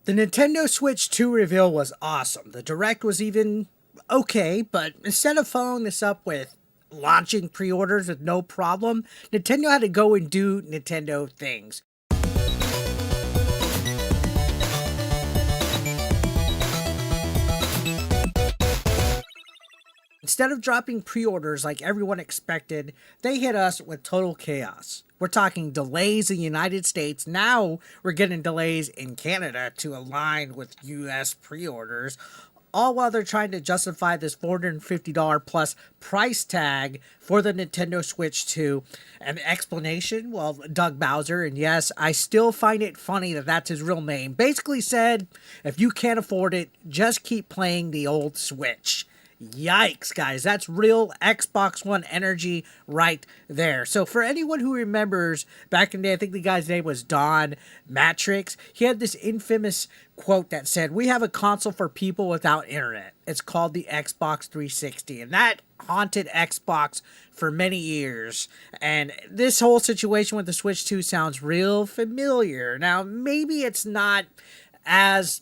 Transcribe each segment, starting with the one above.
The Nintendo Switch 2 reveal was awesome. The Direct was even okay, but instead of following this up with launching pre orders with no problem, Nintendo had to go and do Nintendo things. Instead of dropping pre orders like everyone expected, they hit us with total chaos. We're talking delays in the United States. Now we're getting delays in Canada to align with US pre orders, all while they're trying to justify this $450 plus price tag for the Nintendo Switch 2. An explanation? Well, Doug Bowser, and yes, I still find it funny that that's his real name, basically said, if you can't afford it, just keep playing the old Switch. Yikes, guys. That's real Xbox One energy right there. So for anyone who remembers back in the day, I think the guy's name was Don Matrix. He had this infamous quote that said, "We have a console for people without internet. It's called the Xbox 360." And that haunted Xbox for many years. And this whole situation with the Switch 2 sounds real familiar. Now, maybe it's not as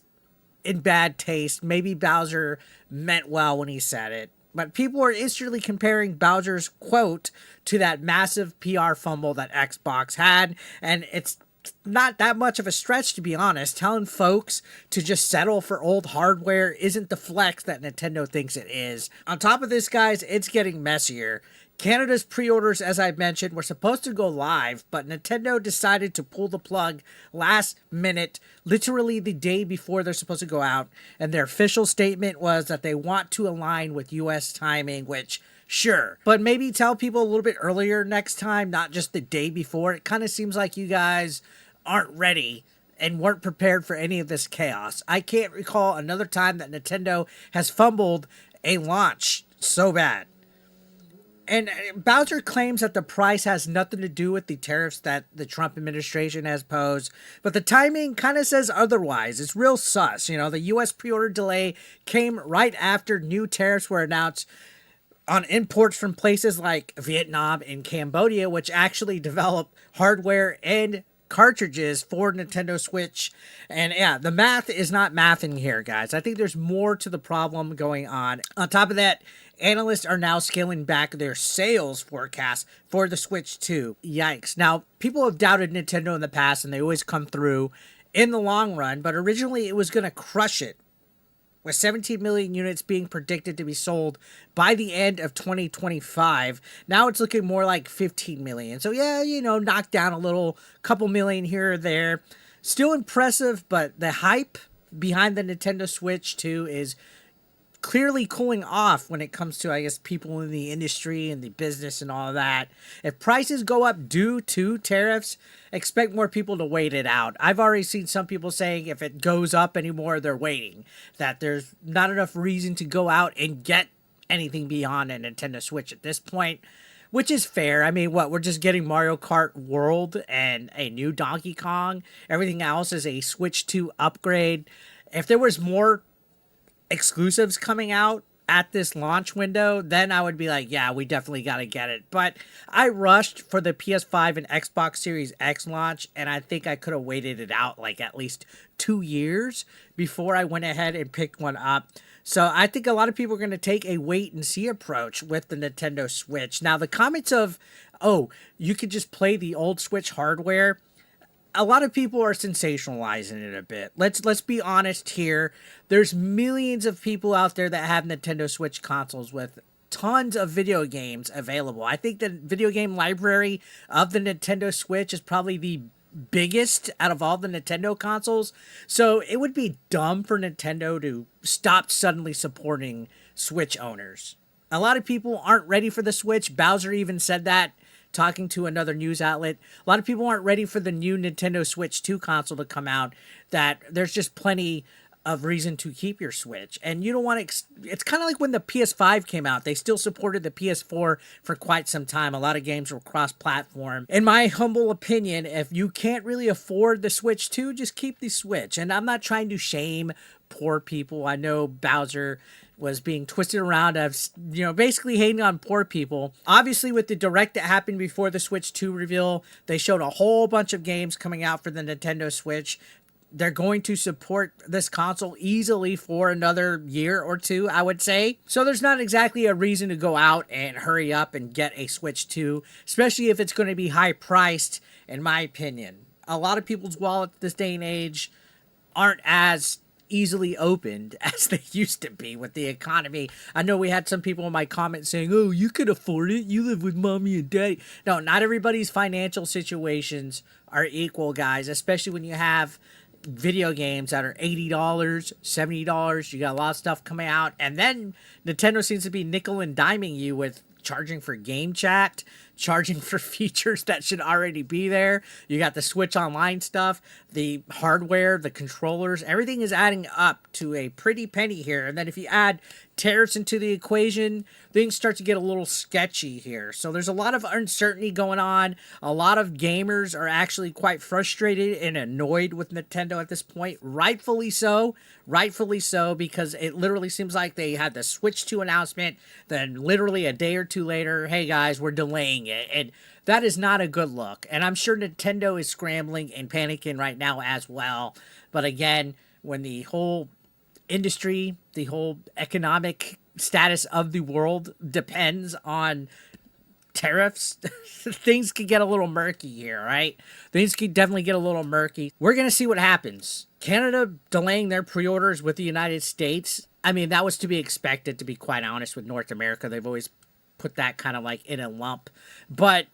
in bad taste. Maybe Bowser meant well when he said it. But people are instantly comparing Bowser's quote to that massive PR fumble that Xbox had. And it's not that much of a stretch, to be honest. Telling folks to just settle for old hardware isn't the flex that Nintendo thinks it is. On top of this, guys, it's getting messier. Canada's pre-orders, as I mentioned, were supposed to go live, but Nintendo decided to pull the plug last minute, literally the day before they're supposed to go out, and their official statement was that they want to align with US timing, which, sure, but maybe tell people a little bit earlier next time, not just the day before. It kind of seems like you guys aren't ready and weren't prepared for any of this chaos. I can't recall another time that Nintendo has fumbled a launch so bad. And Bowser claims that the price has nothing to do with the tariffs that the Trump administration has posed, but the timing kind of says otherwise. It's real sus. You know, the U.S. pre-order delay came right after new tariffs were announced on imports from places like Vietnam and Cambodia, which actually develop hardware and cartridges for Nintendo Switch. And yeah, the math is not mathing here, guys. I think there's more to the problem going on. On top of that, analysts are now scaling back their sales forecast for the Switch 2. Yikes. Now, people have doubted Nintendo in the past, and they always come through in the long run, but originally it was going to crush it, with 17 million units being predicted to be sold by the end of 2025. Now it's looking more like 15 million. So yeah, you know, knocked down a little, couple million here or there. Still impressive, but the hype behind the Nintendo Switch 2 is clearly cooling off when it comes to, I guess, people in the industry and the business and all of that. If prices go up due to tariffs, expect more people to wait it out. I've already seen some people saying if it goes up anymore, they're waiting. That there's not enough reason to go out and get anything beyond a Nintendo Switch at this point, which is fair. I mean, what, we're just getting Mario Kart World and a new Donkey Kong. Everything else is a Switch 2 upgrade. If there was more exclusives coming out at this launch window, then I would be like, yeah, we definitely got to get it. But I rushed for the PS5 and Xbox Series X launch, and I think I could have waited it out like at least 2 years before I went ahead and picked one up. So I think a lot of people are going to take a wait and see approach with the Nintendo Switch. Now, the comments of, oh, you could just play the old Switch hardware, a lot of people are sensationalizing it a bit. Let's be honest here. There's millions of people out there that have Nintendo Switch consoles with tons of video games available. I think the video game library of the Nintendo Switch is probably the biggest out of all the Nintendo consoles. So it would be dumb for Nintendo to stop suddenly supporting Switch owners. A lot of people aren't ready for the Switch. Bowser even said that, talking to another news outlet. A lot of people aren't ready for the new Nintendo Switch 2 console to come out, that there's just plenty of reason to keep your Switch. And you don't want to, it's kind of like when the PS5 came out. They still supported the PS4 for quite some time. A lot of games were cross-platform. In my humble opinion, if you can't really afford the Switch 2, just keep the Switch. And I'm not trying to shame poor people. I know Bowser was being twisted around as, you know, basically hating on poor people. Obviously, with the direct that happened before the Switch 2 reveal, they showed a whole bunch of games coming out for the Nintendo Switch. they're going to support this console easily for another year or two, I would say. So there's not exactly a reason to go out and hurry up and get a Switch 2, especially if it's going to be high priced, in my opinion. A lot of people's wallets this day and age aren't as easily opened as they used to be with the economy. I know we had some people in my comments saying, "Oh, you could afford it. You live with mommy and daddy." No, not everybody's financial situations are equal, guys, especially when you have video games that are $80, $70. You got a lot of stuff coming out, and then Nintendo seems to be nickel and diming you with charging for game chat, charging for features that should already be there. You got the Switch Online stuff, the hardware, the controllers, everything is adding up to a pretty penny here. And then if you add tariffs into the equation, things start to get a little sketchy here. So there's a lot of uncertainty going on. A lot of gamers are actually quite frustrated and annoyed with Nintendo at this point. Rightfully so. Rightfully so, because it literally seems like they had the Switch 2 announcement, then literally a day or two later, hey guys, we're delaying it. And that is not a good look. And I'm sure Nintendo is scrambling and panicking right now as well. But again, when the whole industry, the whole economic status of the world depends on tariffs, things could get a little murky here, right? Things could definitely get a little murky. We're going to see what happens. Canada delaying their pre-orders with the United States. I mean, that was to be expected, to be quite honest, with North America. They've always put that kind of like in a lump. But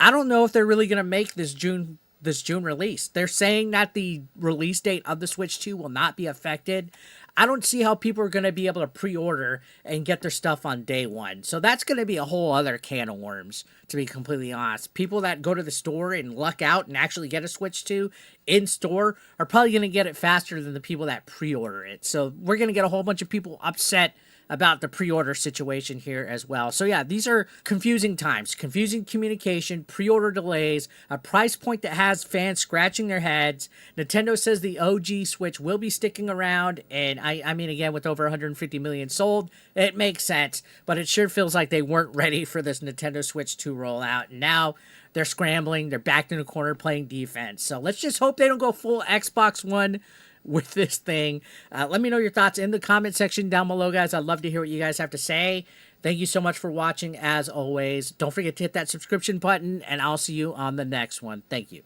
I don't know if they're really going to make this June release. They're saying that the release date of the Switch 2 will not be affected. I don't see how people are going to be able to pre-order and get their stuff on day one. So that's going to be a whole other can of worms, to be completely honest. People that go to the store and luck out and actually get a Switch 2 in store are probably going to get it faster than the people that pre-order it. So we're going to get a whole bunch of people upset about the pre-order situation here as well. So yeah, these are confusing times, confusing communication, pre-order delays, a price point that has fans scratching their heads. Nintendo says the OG Switch will be sticking around, and I mean, again, with over 150 million sold, it makes sense, but it sure feels like they weren't ready for this Nintendo Switch 2 rollout. And now they're scrambling, they're backed in a corner playing defense. So let's just hope they don't go full Xbox One with this thing. Let me know your thoughts in the comment section down below, guys. I'd love to hear what you guys have to say. Thank you so much for watching, as always. Don't forget to hit that subscription button, and I'll see you on the next one. Thank you.